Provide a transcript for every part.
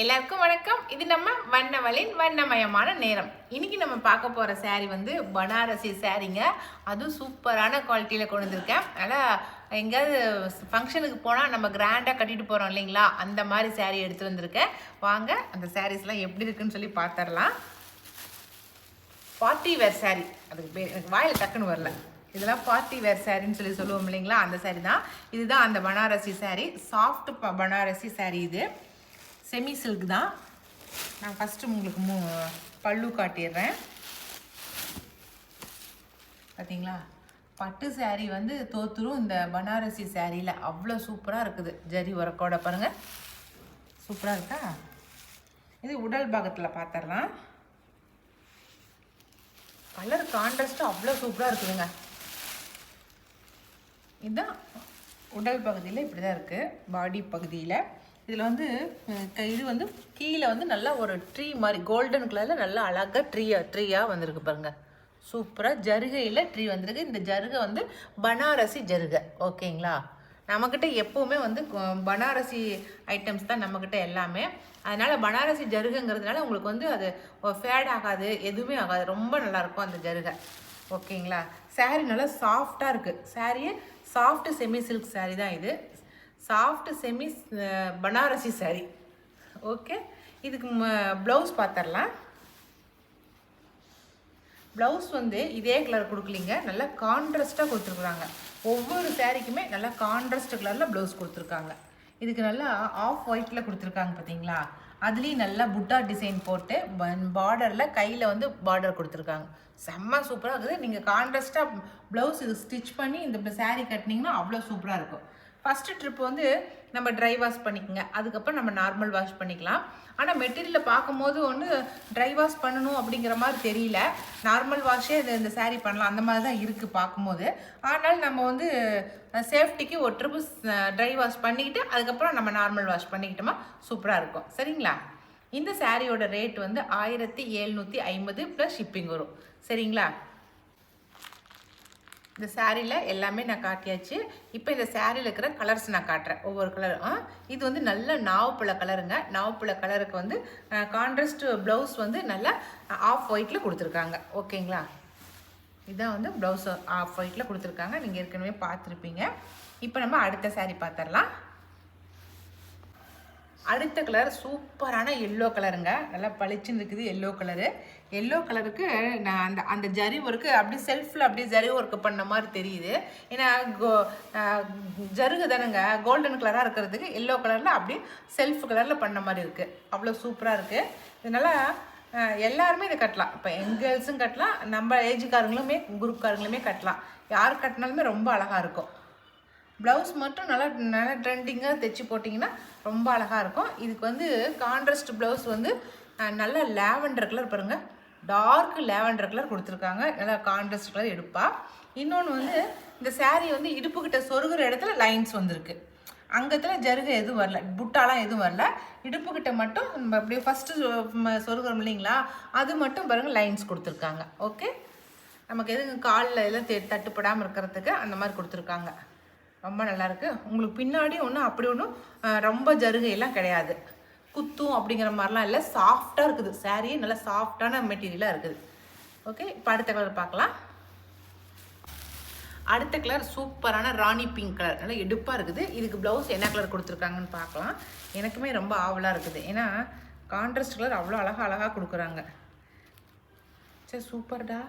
எல்லாருக்கும் வணக்கம். இது நம்ம வண்ணவளின் வண்ணமயமான நேரம். இன்னைக்கு நம்ம பார்க்க போற saree வந்து பனாரசி சாரீங்க. அதுவும் சூப்பரான குவாலிட்டியில கொண்டு வந்திருக்கேன். அதனால் எங்கேயாவது ஃபங்க்ஷனுக்கு போனால் நம்ம கிராண்டாக கட்டிட்டு போகிறோம் இல்லைங்களா, அந்த மாதிரி saree எடுத்து வந்திருக்கேன். வாங்க அந்த சாரீஸ்லாம் எப்படி இருக்குன்னு சொல்லி பார்த்துடலாம். பார்ட்டி வேர் saree, அதுக்கு பேர் எனக்கு வாயில் டக்குன்னு வரல. இதெல்லாம் பார்ட்டி வேர் சாரின்னு சொல்லி சொல்லுவோம் இல்லைங்களா, அந்த saree தான். இதுதான் அந்த Banarasi saree, soft Banarasi saree. இது செமி சில்க் தான். நான் ஃபஸ்ட்டு உங்களுக்கு பல்லு காட்டிடுறேன். பார்த்தீங்களா, பட்டு saree வந்து தோத்துரும் இந்த பனாரசி சாரியில். அவ்வளோ சூப்பராக இருக்குது. ஜரி ஒர்க்கோட பாருங்கள், சூப்பராக இருக்கா. இது உடல் பாகத்தில் பார்த்துடலாம். கலர் கான்ட்ராஸ்ட்டு அவ்வளோ சூப்பராக இருக்குதுங்க. இதுதான் உடல் பகுதியில் இப்படி தான் இருக்குது. பாடி பகுதியில் இதில் வந்து இது வந்து கீழே வந்து நல்லா ஒரு ட்ரீ மாதிரி கோல்டன் கலரில் நல்லா அழகாக ட்ரீயாக வந்திருக்கு பாருங்கள். சூப்பராக ஜருகையில் ட்ரீ வந்திருக்கு. இந்த ஜருகை வந்து பனாரசி ஜருகை. ஓகேங்களா, நம்மக்கிட்ட எப்போவுமே வந்து பனாரசி ஐட்டம்ஸ் தான் நம்மக்கிட்ட எல்லாமே. அதனால் பனாரசி ஜருகைங்கிறதுனால உங்களுக்கு வந்து அது ஃபேட் ஆகாது, எதுவுமே ஆகாது. ரொம்ப நல்லாயிருக்கும் அந்த ஜருகை. ஓகேங்களா, saree நல்லா சாஃப்டாக இருக்குது. சாரியே சாஃப்ட் செமி சில்க் saree தான் இது. Soft semi Banarasi saree. Okay, இதுக்கு ப்ளவுஸ் பார்த்துடலாம். ப்ளவுஸ் வந்து இதே கலர் கொடுக்கலிங்க, நல்லா கான்ட்ராஸ்ட்டாக கொடுத்துருக்குறாங்க. ஒவ்வொரு சாரீக்குமே நல்லா கான்ட்ராஸ்ட் கலரில் ப்ளவுஸ் கொடுத்துருக்காங்க. இதுக்கு நல்லா ஆஃப் ஒயிட்டில் கொடுத்துருக்காங்க பார்த்தீங்களா. அதுலேயும் நல்லா புட்டா டிசைன் போட்டு பார்டரில் கையில் வந்து பார்டர் கொடுத்துருக்காங்க. செம்ம சூப்பராக இருக்குது. நீங்கள் கான்ட்ராஸ்ட்டாக ப்ளவுஸ் இது ஸ்டிச் பண்ணி இந்த saree கட்டினீங்கன்னா அவ்வளோ சூப்பராக இருக்கும். ஃபஸ்ட்டு ட்ரிப் வந்து நம்ம ட்ரை வாஷ் பண்ணிக்கோங்க, அதுக்கப்புறம் நம்ம நார்மல் வாஷ் பண்ணிக்கலாம். ஆனால் மெட்டீரியலை பார்க்கும்போது ஒன்று ட்ரை வாஷ் பண்ணணும் அப்படிங்கிற மாதிரி தெரியல. நார்மல் வாஷே இந்த saree பண்ணலாம், அந்த மாதிரி தான் இருக்குது பார்க்கும்போது. ஆனால் நம்ம வந்து சேஃப்டிக்கு ஒரு ட்ரிப்பு ட்ரை வாஷ் பண்ணிக்கிட்டு அதுக்கப்புறம் நம்ம நார்மல் வாஷ் பண்ணிக்கிட்டோமா சூப்பராக இருக்கும். சரிங்களா, இந்த சாரியோட ரேட் வந்து 1750 ப்ளஸ் ஷிப்பிங் வரும். சரிங்களா, இந்த சாரியில் எல்லாமே நான் காட்டியாச்சு. இப்போ இந்த சாரியில் இருக்கிற கலர்ஸ் நான் காட்டுறேன், ஒவ்வொரு கலரும். இது வந்து நல்ல நாவப்பழ கலருங்க. நாவப்பழ கலருக்கு வந்து கான்ட்ராஸ்ட் ப்ளவுஸ் வந்து நல்லா ஆஃப் ஒயிட்டில் கொடுத்துருக்காங்க. ஓகேங்களா, இதுதான் வந்து ப்ளவுஸ் ஆஃப் ஒயிட்டில் கொடுத்துருக்காங்க. நீங்கள் ஏற்கனவே பார்த்துருப்பீங்க. இப்போ நம்ம அடுத்த சாரீ பார்த்துடலாம். அடுத்த கலர் சூப்பரான எல்லோ கலருங்க. நல்லா பளிச்சுன்னு இருக்குது எல்லோ கலரு. எல்லோ கலருக்கு நான் அந்த ஜரி ஒர்க்கு அப்படியே செல்ஃபில் அப்படியே ஜரி ஒர்க்கு பண்ண மாதிரி தெரியுது. ஏன்னா ஜருகு தானுங்க, கோல்டன் கலராக இருக்கிறதுக்கு எல்லோ கலரில் அப்படியே செல்ஃப் கலரில் பண்ண மாதிரி இருக்குது. அவ்வளோ சூப்பராக இருக்குது. இதனால் எல்லாருமே இதை கட்டலாம். இப்போ கேர்ள்ஸும் கட்டலாம், நம்ம ஏஜுக்காரங்களுமே குரூப்காரங்களுமே கட்டலாம். யார் கட்டினாலுமே ரொம்ப அழகாக இருக்கும். ப்ளவுஸ் மட்டும் நல்லா ட்ரெண்டிங்காக தைச்சி போட்டிங்கன்னா ரொம்ப அழகாக இருக்கும். இதுக்கு வந்து கான்ட்ராஸ்ட் ப்ளவுஸ் வந்து நல்லா லேவண்டர் கலர் பாருங்கள், டார்க் லேவண்டர் கலர் கொடுத்துருக்காங்க. நல்லா கான்ட்ராஸ்ட் கலர் எடுப்பா. இன்னொன்று வந்து இந்த saree வந்து இடுப்புக்கிட்ட சொருகிற இடத்துல லைன்ஸ் வந்திருக்கு. அங்கத்தில் ஜருகை எதுவும் வரல, புட்டாலாம் எதுவும் வரல. இடுப்புக்கிட்ட மட்டும் நம்ம அப்படியே ஃபஸ்ட்டு சொருகிறோம் இல்லைங்களா, அது மட்டும் பாருங்கள் லைன்ஸ் கொடுத்துருக்காங்க. ஓகே, நமக்கு எதுவும் காலில் எல்லாம் தட்டுப்படாமல் இருக்கிறதுக்கு அந்த மாதிரி கொடுத்துருக்காங்க. ரொம்ப நல்லாயிருக்கு. உங்களுக்கு பின்னாடி ஒன்றும் அப்படி ஒன்றும் ரொம்ப ஜருகையெல்லாம் கிடையாது, குத்தும் அப்படிங்கிற மாதிரிலாம் இல்லை. சாஃப்டாக இருக்குது saree, நல்லா சாஃப்டான மெட்டீரியலாக இருக்குது. ஓகே, இப்போ அடுத்த கலர் பார்க்கலாம். அடுத்த கலர் சூப்பரான ராணி பிங்க் கலர், நல்லா எடுப்பாக இருக்குது. இதுக்கு ப்ளவுஸ் என்ன கலர் கொடுத்துருக்காங்கன்னு பார்க்கலாம். எனக்குமே ரொம்ப ஆவலாக இருக்குது, ஏன்னா கான்ட்ராஸ்ட் கலர் அவ்வளோ அழகாக கொடுக்குறாங்க. சரி, சூப்பர்டா.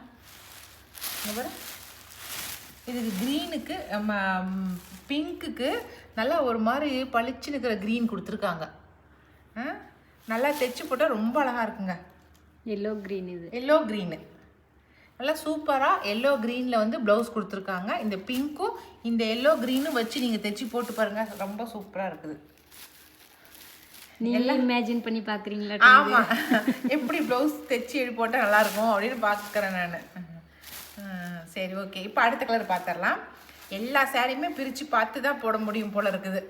இதுக்கு க்ரீனுக்கு பிங்க்குக்கு நல்லா ஒரு மாதிரி பளிச்சுன்னு இருக்கிற க்ரீன் கொடுத்துருக்காங்க. நல்லா தைச்சி போட்டால் ரொம்ப அழகாக இருக்குங்க. எல்லோ க்ரீன், இது எல்லோ க்ரீனு நல்லா சூப்பராக எல்லோ க்ரீனில் வந்து ப்ளவுஸ் கொடுத்துருக்காங்க. இந்த பிங்க்கும் இந்த எல்லோ க்ரீனும் வச்சு நீங்கள் தைச்சி போட்டு பாருங்கள், ரொம்ப சூப்பராக இருக்குது. நீங்கள் இமேஜின் பண்ணி பார்க்குறீங்களா? ஆமாம், எப்படி ப்ளவுஸ் தைச்சி போட்டால் நல்லாயிருக்கும் அப்படின்னு பார்க்குறேன் நான். சரி, ஓகே, இப்போ அடுத்த கலர் பார்த்துடலாம். எல்லா சாரியுமே பிரித்து பார்த்து தான் போட முடியும் போல் இருக்குது.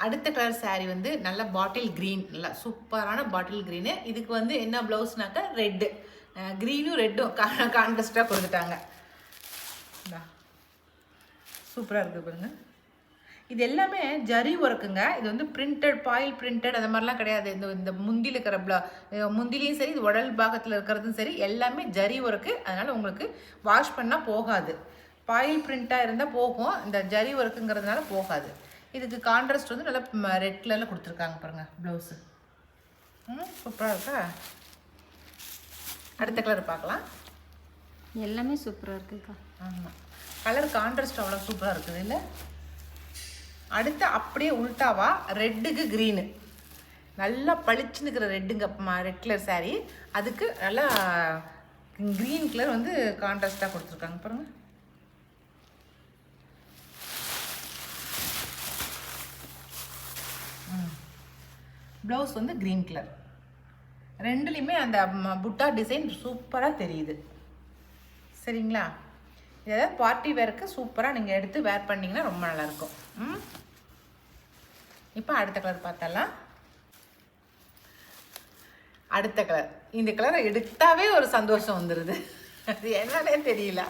அடுத்த கலர் saree வந்து நல்ல பாட்டில் க்ரீன், நல்லா சூப்பரான பாட்டில் க்ரீனு. இதுக்கு வந்து என்ன ப்ளவுஸ்னாக்கா ரெட்டு, க்ரீனும் ரெட்டும் கான்ட்ராஸ்டாக கொடுத்துட்டாங்க. சூப்பராக இருக்குது பாருங்க. இது எல்லாமே ஜரி ஒர்க்குங்க. இது வந்து பிரிண்டட் பாயில் பிரிண்டட் அந்த மாதிரிலாம் கிடையாது. இந்த முந்தியில் இருக்கிற முந்திலையும் சரி, இது உடல் பாகத்தில் இருக்கிறதும் சரி, எல்லாமே ஜரி ஒர்க்கு. அதனால் உங்களுக்கு வாஷ் பண்ணால் போகாது. பாயில் பிரிண்ட்டாக இருந்தால் போகும், இந்த ஜரி ஒர்க்குங்கிறதுனால போகாது. இதுக்கு கான்ட்ராஸ்ட் வந்து நல்லா ரெட் கலரில் கொடுத்துருக்காங்க பாருங்கள் ப்ளவுஸு. சூப்பராக இருக்கா? அடுத்த கலர் பார்க்கலாம். எல்லாமே சூப்பராக இருக்குக்கா. ஆமாம், கலர் கான்ட்ராஸ்ட் அவ்வளோ சூப்பராக இருக்குது இல்லை? அடுத்து அப்படியே உல்ட்டாவா ரெட்டுக்கு க்ரீனு, நல்லா பளிச்சுன்னு இருக்கிற ரெட்டுங்க, ரெட் கலர் சாரீ. அதுக்கு நல்லா க்ரீன் கலர் வந்து கான்ட்ராஸ்டாக கொடுத்துருக்காங்க பாருங்கள். ப்ளவுஸ் வந்து க்ரீன் கலர். ரெண்டுலேயுமே அந்த புட்டா டிசைன் சூப்பராக தெரியுது. சரிங்களா? இதை பார்ட்டி வேருக்கு சூப்பராக நீங்கள் எடுத்து வேர் பண்ணிங்கன்னா ரொம்ப நல்லாயிருக்கும். இப்போ அடுத்த கலர் பார்த்தலாம். அடுத்த கலர், இந்த கலரை எடுத்தாவே ஒரு சந்தோஷம் வந்துடுது. அது என்னன்னே தெரியல.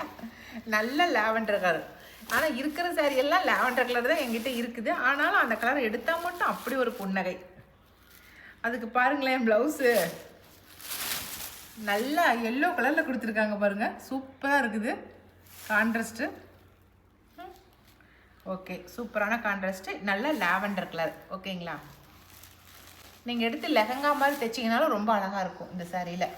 நல்ல லாவெண்டர் கலர். ஆனால் இருக்கிற சாரி எல்லாம் லாவெண்டர் கலர் தான் என்கிட்ட இருக்குது. ஆனாலும் அந்த கலர் எடுத்தால் மட்டும் அப்படி ஒரு புன்னகை. அதுக்கு பாருங்களேன், ப்ளவுஸு நல்லா எல்லோ கலரில் கொடுத்துருக்காங்க பாருங்கள். சூப்பராக இருக்குது கான்ட்ராஸ்ட்டு. ஓகே, சூப்பரான கான்ட்ராஸ்ட்டு, நல்ல லாவெண்டர் கலர். ஓகேங்களா? நீங்கள் எடுத்து லெஹங்கா மாதிரி தைச்சிங்கனாலும் ரொம்ப அழகாக இருக்கும் இந்த சாரியில்.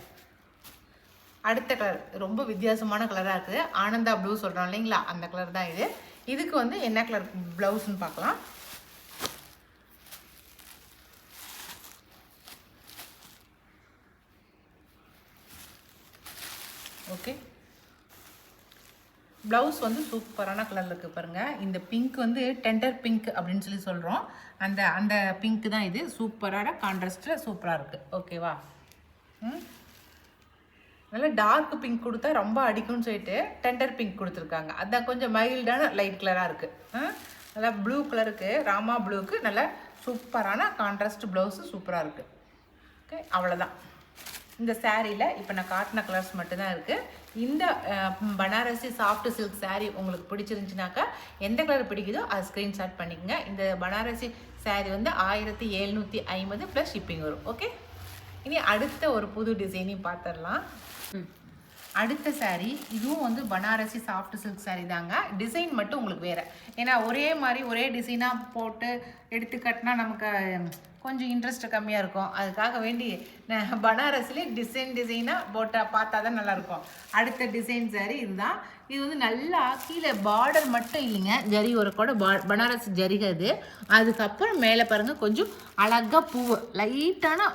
அடுத்த கலர் ரொம்ப வித்தியாசமான கலராக இருக்குது. ஆனந்தா ப்ளூ சொல்கிறோம் இல்லைங்களா, அந்த கலர் தான் இது. இதுக்கு வந்து என்ன கலர் ப்ளவுஸ்ன்னு பார்க்கலாம். ஓகே, ப்ளவுஸ் வந்து சூப்பரான கலரில் இருக்குது பாருங்கள். இந்த பிங்க் வந்து டெண்டர் பிங்க் அப்படின்னு சொல்லி சொல்கிறோம். அந்த பிங்க் தான் இது. சூப்பரான கான்ட்ராஸ்ட்டில் சூப்பராக இருக்குது. ஓகேவா? நல்லா டார்க் பிங்க் கொடுத்தா ரொம்ப அடிக்கும்னு சொல்லிட்டு டெண்டர் பிங்க் கொடுத்துருக்காங்க. அதான் கொஞ்சம் மைல்டான லைட் கலராக இருக்குது. நல்லா ப்ளூ கலருக்கு, ராமா ப்ளூவுக்கு நல்லா சூப்பரான கான்ட்ராஸ்ட் ப்ளவுஸு சூப்பராக இருக்குது. ஓகே, அவ்வளோதான். இந்த சாரியில் இப்போ நான் காட்டின கலர்ஸ் மட்டும்தான் இருக்குது. இந்த பனாரசி சாஃப்ட் சில்க் சாரீ உங்களுக்கு பிடிச்சிருந்துச்சுனாக்கா எந்த கலர் பிடிக்குதோ அதை ஸ்க்ரீன்ஷாட் பண்ணிக்கோங்க. இந்த பனாரசி சாரீ வந்து 1750 ப்ளஸ் ஷிப்பிங் வரும். ஓகே, இனி அடுத்த ஒரு புது டிசைனையும் பார்த்துடலாம். அடுத்த சாரீ இதுவும் வந்து பனாரசி சாஃப்ட் சில்க் சாரீ தாங்க. டிசைன் மட்டும் உங்களுக்கு வேறு. ஏன்னா ஒரே மாதிரி ஒரே டிசைனாக போட்டு எடுத்து கட்டினா நமக்கு கொஞ்சம் இன்ட்ரெஸ்ட் கம்மியாக இருக்கும். அதுக்காக வேண்டி நான் பனாரஸ்லேயே டிசைனாக போட்டால் பார்த்தா தான் நல்லாயிருக்கும். அடுத்த டிசைன் சாரீ இதுதான். இது வந்து நல்லா கீழே பார்டர் மட்டும் இல்லைங்க, ஜரி ஒரு கூட பனாரஸ் ஜரிகை அது. அதுக்கப்புறம் மேலே பாருங்கள் கொஞ்சம் அழகாக பூ லைட்டான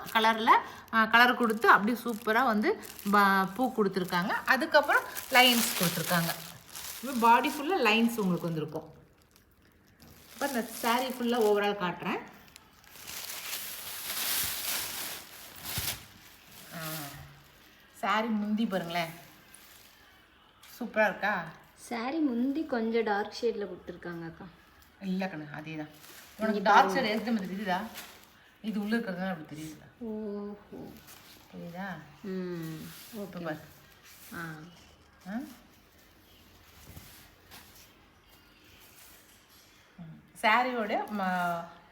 கலர் கொடுத்து அப்படி சூப்பராக வந்து பூ கொடுத்துருக்காங்க. அதுக்கப்புறம் லைன்ஸ் கொடுத்துருக்காங்க. பாடி ஃபுல்லாக லைன்ஸ் உங்களுக்கு வந்துருக்கும். இப்போ இந்த சாரீ ஃபுல்லாக ஓவரால் காட்டுறேன். சாரி முந்தி பாருங்களேன், சூப்பராக இருக்கா? சாரி முந்தி கொஞ்சம் டார்க் ஷேடில் கொடுத்துருக்காங்க அக்கா. இல்லை கண்ணு, அதே தான். உனக்கு டார்க் ஷேட் எதுக்கு மாதிரி தெரியுதா? இது உள்ளே இருக்கிறதுனால அப்படி தெரியுதா? ஓஹோ, தெரியுதா? ஓகே பாரு. சாரியோட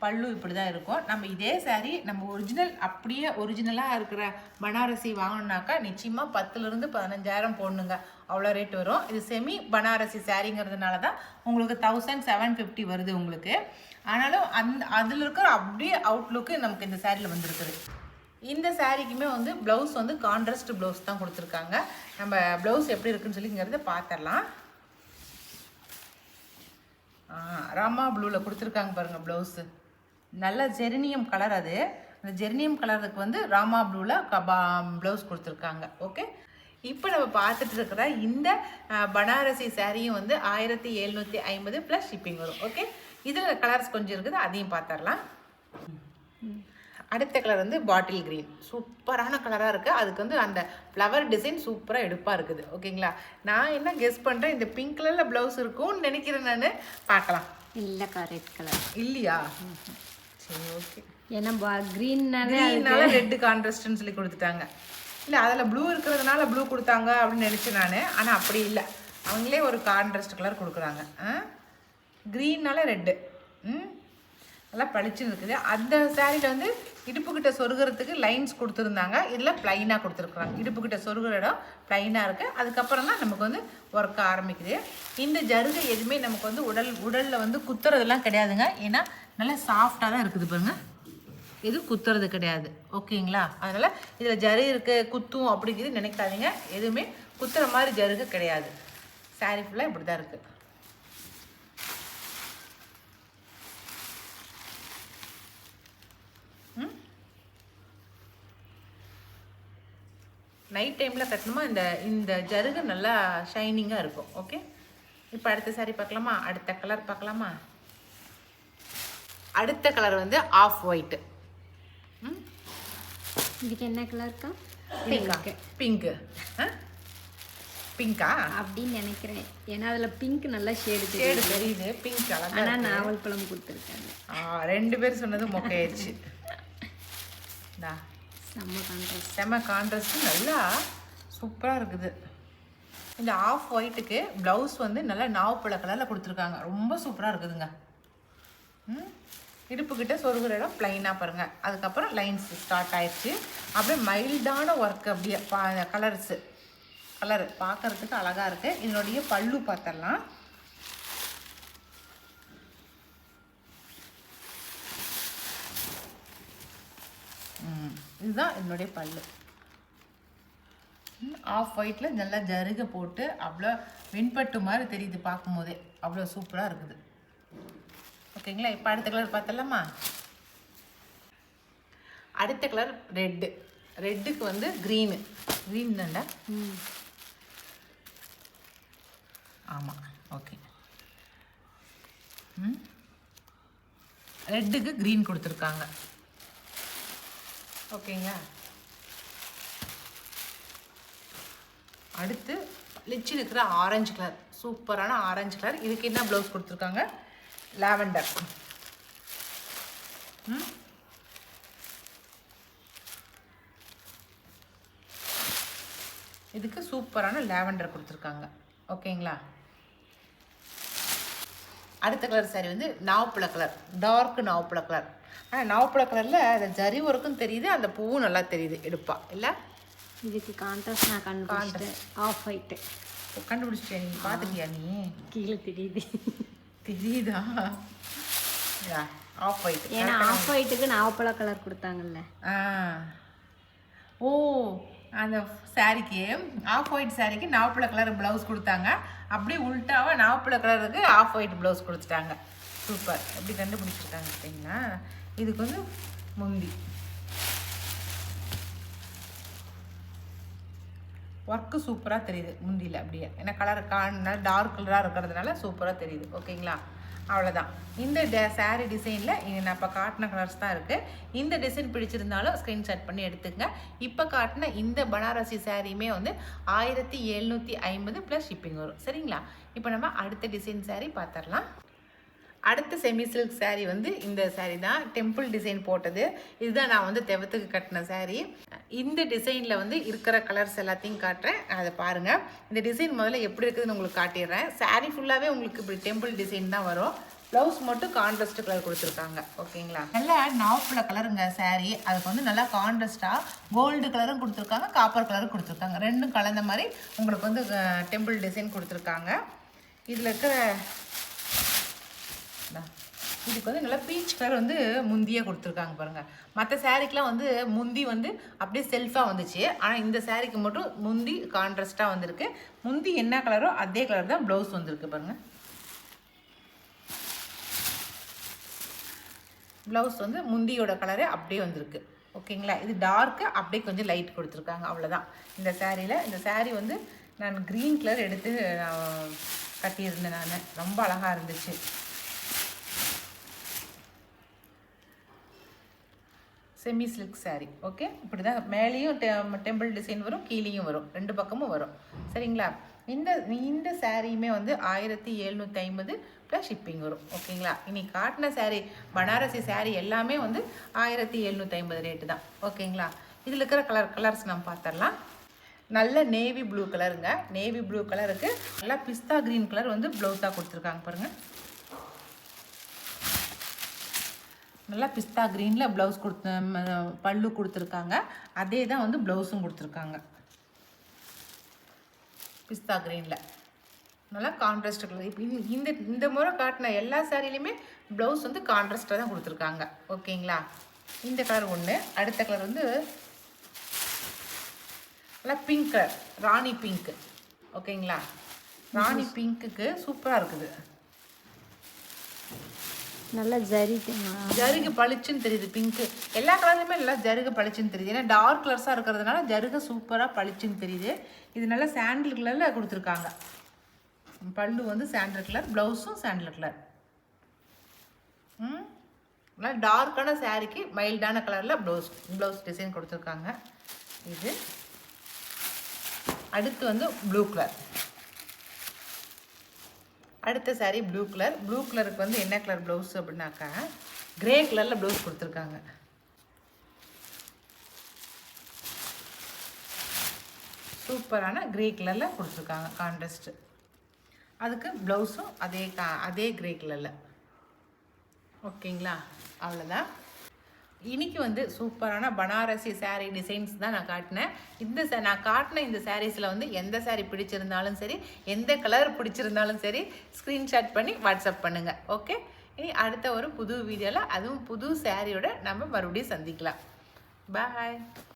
பல்லு இப்படி தான் இருக்கும். நம்ம இதே சாரீ நம்ம அப்படியே ஒரிஜினலாக இருக்கிற பனாரசி வாங்கணுனாக்கா நிச்சயமாக 10,000 to 15,000 போடணுங்க. அவ்வளோ ரேட் வரும். இது செமி பனாரசி சாரீங்கிறதுனால தான் உங்களுக்கு 1750 வருது உங்களுக்கு. ஆனாலும் அதில் இருக்கிற அப்படியே அவுட்லுக்கு நமக்கு இந்த சாரியில் வந்துருக்குது. இந்த சாரீக்குமே வந்து ப்ளவுஸ் வந்து கான்ட்ராஸ்ட் ப்ளவுஸ் தான் கொடுத்துருக்காங்க. நம்ம ப்ளவுஸ் எப்படி இருக்குன்னு சொல்லிங்கிறத பார்த்துடலாம். ராமா ப்ளூவில் கொடுத்துருக்காங்க பாருங்கள் ப்ளவுஸு. நல்ல ஜெர்னியம் கலர் அது. அந்த ஜெர்னியம் கலருக்கு வந்து ராமா ப்ளூவில் ப்ளவுஸ் கொடுத்துருக்காங்க. ஓகே, இப்போ நம்ம பார்த்துட்டு இருக்கிற இந்த பனாரசி சாரியும் வந்து 1750 ப்ளஸ் ஷிப்பிங் வரும். ஓகே, இதில் கலர்ஸ் கொஞ்சம் இருக்குது, அதையும் பார்த்துடலாம். அடுத்த கலர் வந்து பாட்டில் க்ரீன். சூப்பரான கலராக இருக்குது. அதுக்கு வந்து அந்த ஃப்ளவர் டிசைன் சூப்பராக எடுப்பாக இருக்குது. ஓகேங்களா? நான் என்ன கெஸ் பண்ணுறேன், இந்த பிங்க் கலரில் ப்ளவுஸ் இருக்கும்னு நினைக்கிறேன். நான் பார்க்கலாம். இல்லைக்கா, ரெட் கலர். இல்லையா? சரி, ஓகே. ஏன்னா க்ரீன்னால ரெட்டு கான்ட்ராஸ்ட்னு சொல்லி கொடுத்துட்டாங்க. இல்லை, அதில் ப்ளூ இருக்கிறதுனால ப்ளூ கொடுத்தாங்க அப்படின்னு நினச்சேன் நான். ஆனால் அப்படி இல்லை, அவங்களே ஒரு கான்ட்ராஸ்ட் கலர் கொடுக்குறாங்க. க்ரீன்னால ரெட்டு. நல்லா பளிச்சுன்னு இருக்குது. அந்த சாரியில் வந்து இடுப்புக்கிட்ட சொருகிறதுக்கு லைன்ஸ் கொடுத்துருந்தாங்க. இதில் ப்ளைனாக கொடுத்துருக்குறாங்க. இடுப்புக்கிட்ட சொருகிற இடம் ப்ளைனாக இருக்குது. அதுக்கப்புறம் தான் நமக்கு வந்து ஒர்க் ஆரம்பிக்குது. இந்த ஜருகை எதுவுமே நமக்கு வந்து உடலில் வந்து குத்துறதுலாம் கிடையாதுங்க. ஏன்னா நல்லா சாஃப்டாக தான் இருக்குது பாருங்க. எதுவும் குத்துறது கிடையாது. ஓகேங்களா? அதனால் இதில் ஜரு இருக்குது குத்தும் அப்படிங்கிறது நினைக்காதீங்க. எதுவுமே குத்துற மாதிரி ஜருகை கிடையாது. சாரி ஃபுல்லாக இப்படி தான் இருக்குது. நைட் டைமில் கட்டணுமா இந்த ஜருகு நல்லா ஷைனிங்காக இருக்கும். ஓகே, இப்போ அடுத்த சாரி பார்க்கலாமா? அடுத்த கலர் பார்க்கலாமா? அடுத்த கலர் வந்து ஆஃப் ஒயிட்டு. இதுக்கு என்ன கலர்க்கா? பிங்க்கு. பிங்கா அப்படின்னு நினைக்கிறேன். ஏன்னா அதில் பிங்க் நல்லா ஷேடு தெரியுது. பிங்க் அழகாக. ஆனால் நாவல் பழம் கொடுத்துருக்காங்க. 2 பேர் சொன்னது மொக்கையாயிடுச்சு. செம்ம கான்ட்ராஸ்ட், நல்லா சூப்பராக இருக்குது. இந்த ஆஃப் ஒயிட்டுக்கு ப்ளவுஸ் வந்து நல்லா நாவப்பழ கலரில் கொடுத்துருக்காங்க. ரொம்ப சூப்பராக இருக்குதுங்க. இடுப்புக்கிட்ட சொருகிற இடம் ப்ளைனாக பாருங்கள். அதுக்கப்புறம் லைன்ஸ் ஸ்டார்ட் ஆயிடுச்சு. அப்படியே மைல்டான ஒர்க். அப்படியே கலர் பார்க்கறதுக்கு அழகாக இருக்குது. இதனுடைய பல்லு பார்த்தரலாம். இதுதான் என்னுடைய பல்லு. ஆஃப் ஒயிட்டில் நல்லா ஜருகை போட்டு அவ்வளோ வெண்பட்டு மாதிரி தெரியுது பார்க்கும்போதே. அவ்வளோ சூப்பராக இருக்குது. ஓகேங்களா? இப்போ அடுத்த கலர் பார்த்தலாமா? அடுத்த கலர் ரெட்டுக்கு வந்து க்ரீன் தான்டா. ஆமாம், ஓகே. ரெட்டுக்கு க்ரீன் கொடுத்துருக்காங்க. ஓகேங்களா? அடுத்து லிச்சில் இருக்கிற ஆரஞ்சு கலர், சூப்பரான ஆரஞ்சு கலர். இதுக்கு என்ன ப்ளவுஸ் கொடுத்துருக்காங்க? லாவெண்டர். இதுக்கு சூப்பரான லாவெண்டர் கொடுத்துருக்காங்க. ஓகேங்களா? அடுத்த கலர் சாரி வந்து நாவப்பழ கலர், டார்க் நாவப்பழ கலர். ஆனால் நாவப்பழ கலரில் அந்த ஜரி ஒர்க்கும் தெரியுது, அந்த பூவும் நல்லா தெரியுது எடுப்பா. இல்லை இதுக்கு கான்ட்ராஸ்ட் நான் கண்டுபிடிச்சிட்டேன். ஆஃப் ஒயிட்டு கண்டுபிடிச்சிட்டேன். நீ பார்த்துட்டியா? நீ கீழே தெரியுதா? Off white. ஏன்னா ஆஃப் ஒயிட்டுக்கு நாவப்பழ கலர் கொடுத்தாங்கல்ல. ஓ, அந்த சாரிக்கு ஆஃப் ஒயிட் சாரிக்கு நாவப்பழ கலர் ப்ளவுஸ் கொடுத்தாங்க. அப்படியே உள்டாவாக நாவப்பழ கலருக்கு ஆஃப் ஒயிட் ப்ளவுஸ் கொடுத்துட்டாங்க. சூப்பர். எப்படி கண்டுபிடிச்சிருக்காங்க பார்த்தீங்கன்னா? இதுக்கு வந்து முந்தி ஒர்க்கு சூப்பராக தெரியுது முந்தியில். அப்படியே ஏன்னா கலர் டார்க் கலராக இருக்கிறதுனால சூப்பராக தெரியுது. ஓகேங்களா? அவ்வளோதான். இந்த சாரீ டிசைனில் நான் இப்போ காட்டின கலர்ஸ் தான் இருக்குது. இந்த டிசைன் பிடிச்சிருந்தாலும் ஸ்க்ரீன்ஷாட் பண்ணி எடுத்துக்கங்க. இப்போ காட்டின இந்த பனாரசி சாரியுமே வந்து 1750 ப்ளஸ் ஷிப்பிங் வரும். சரிங்களா? இப்போ நம்ம அடுத்த டிசைன் சாரீ பார்த்துடலாம். அடுத்த செமி சில்க் சாரீ வந்து இந்த சாரீ தான். டெம்பிள் டிசைன் போட்டது. இதுதான் நான் வந்து தெவத்துக்கு கட்டின சாரீ. இந்த டிசைனில் வந்து இருக்கிற கலர்ஸ் எல்லாத்தையும் காட்டுறேன், அதை பாருங்கள். இந்த டிசைன் முதல்ல எப்படி இருக்குதுன்னு உங்களுக்கு காட்டிடுறேன். சாரீ ஃபுல்லாகவே உங்களுக்கு இப்படி டெம்பிள் டிசைன் தான் வரும். ப்ளவுஸ் மட்டும் கான்ட்ராஸ்ட் கலர் கொடுத்துருக்காங்க. ஓகேங்களா? நல்லா நாவப்பழ கலருங்க சாரீ. அதுக்கு வந்து நல்லா கான்ட்ராஸ்டாக கோல்டு கலரும் கொடுத்துருக்காங்க, காப்பர் கலரும் கொடுத்துருக்காங்க. ரெண்டும் கலந்த மாதிரி உங்களுக்கு வந்து டெம்பிள் டிசைன் கொடுத்துருக்காங்க. இதில் இருக்கிற இதுக்கு வந்து நல்லா பீச் கலர் வந்து முந்தியே கொடுத்துருக்காங்க பாருங்கள். மற்ற சாரீக்கெலாம் வந்து முந்தி வந்து அப்படியே செல்ஃபாக வந்துச்சு. ஆனால் இந்த சாரீக்கு மட்டும் முந்தி கான்ட்ராஸ்டாக வந்திருக்கு. முந்தி என்ன கலரோ அதே கலர் தான் ப்ளவுஸ் வந்திருக்கு பாருங்கள். ப்ளவுஸ் வந்து முந்தியோட கலரே அப்படியே வந்திருக்கு. ஓகேங்களா? இது டார்க்கு, அப்படியே கொஞ்சம் லைட் கொடுத்துருக்காங்க. அவ்வளோதான் இந்த சாரியில். இந்த சாரீ வந்து நான் க்ரீன் கலர் எடுத்து கட்டியிருந்தேன். நான் ரொம்ப அழகாக இருந்துச்சு. Semi silk sari. ஓகே, இப்படி தான் மேலேயும் டெம்பிள் டிசைன் வரும், கீழேயும் வரும், 2 பக்கமும் வரும். சரிங்களா? இந்த சாரியுமே வந்து 1750 ப்ளஸ் ஷிப்பிங் வரும். ஓகேங்களா? இன்னைக்கு காட்டின சாரீ பனாரசி சாரீ எல்லாமே வந்து 1750 ரேட்டு தான். ஓகேங்களா? இதில் இருக்கிற கலர்ஸ் நம்ம பார்த்துடலாம். நல்ல நேவி ப்ளூ கலருங்க. நேவி ப்ளூ கலருக்கு நல்லா பிஸ்தா க்ரீன் கலர் வந்து ப்ளவுஸாக கொடுத்துருக்காங்க பாருங்கள். நல்லா பிஸ்தா க்ரீனில் ப்ளவுஸ் பல்லு கொடுத்துருக்காங்க. அதே தான் வந்து ப்ளவுஸும் கொடுத்துருக்காங்க. பிஸ்தா க்ரீனில் நல்லா கான்ட்ராஸ்ட் கலர். இப்போ இந்த முறை காட்டின எல்லா சாரிலையுமே ப்ளவுஸ் வந்து கான்ட்ராஸ்ட்டாக தான் கொடுத்துருக்காங்க. ஓகேங்களா? இந்த கலர் ஒன்று. அடுத்த கலர் வந்து நல்லா பிங்க் கலர், ராணி பிங்க்கு. ஓகேங்களா? ராணி பிங்க்குக்கு சூப்பராக இருக்குது. நல்லா ஜருகு பளிச்சுன்னு தெரியுது. பிங்க்கு எல்லா கலர்லையுமே நல்லா ஜருகு பளிச்சுன்னு தெரியுது. ஏன்னா டார்க் கலர்ஸாக இருக்கிறதுனால ஜருகு சூப்பராக பளிச்சுன்னு தெரியுது. இது நல்லா சாண்டில் கலரில் கொடுத்துருக்காங்க. பல்லு வந்து சாண்டில் கலர், ப்ளவுஸும் சாண்டில் கலர். நல்லா டார்க்கான சாரிக்கு மைல்டான கலரில் ப்ளவுஸ் டிசைன் கொடுத்துருக்காங்க. இது அடுத்து வந்து ப்ளூ கலர். அடுத்த சாரீ ப்ளூ கலர். ப்ளூ கலருக்கு வந்து என்ன கலர் ப்ளவுஸ் அப்படின்னாக்கா கிரே கலரில் ப்ளவுஸ் கொடுத்துருக்காங்க. சூப்பரான கிரே கலரில் கொடுத்துருக்காங்க கான்ட்ராஸ்ட்டு. அதுக்கு ப்ளவுஸும் அதே கிரே கலரில். ஓகேங்களா? அவ்வளோதான். இன்றைக்கி வந்து சூப்பரான பனாரசி சாரீ டிசைன்ஸ் தான் நான் காட்டினேன். நான் காட்டின இந்த சாரீஸில் வந்து எந்த சாரீ பிடிச்சிருந்தாலும் சரி, எந்த கலர் பிடிச்சிருந்தாலும் சரி, ஸ்க்ரீன்ஷாட் பண்ணி வாட்ஸ்அப் பண்ணுங்கள். ஓகே? இனி அடுத்த ஒரு புது வீடியோவில் அதுவும் புது சாரியோட நம்ம மறுபடியும் சந்திக்கலாம். பாய்.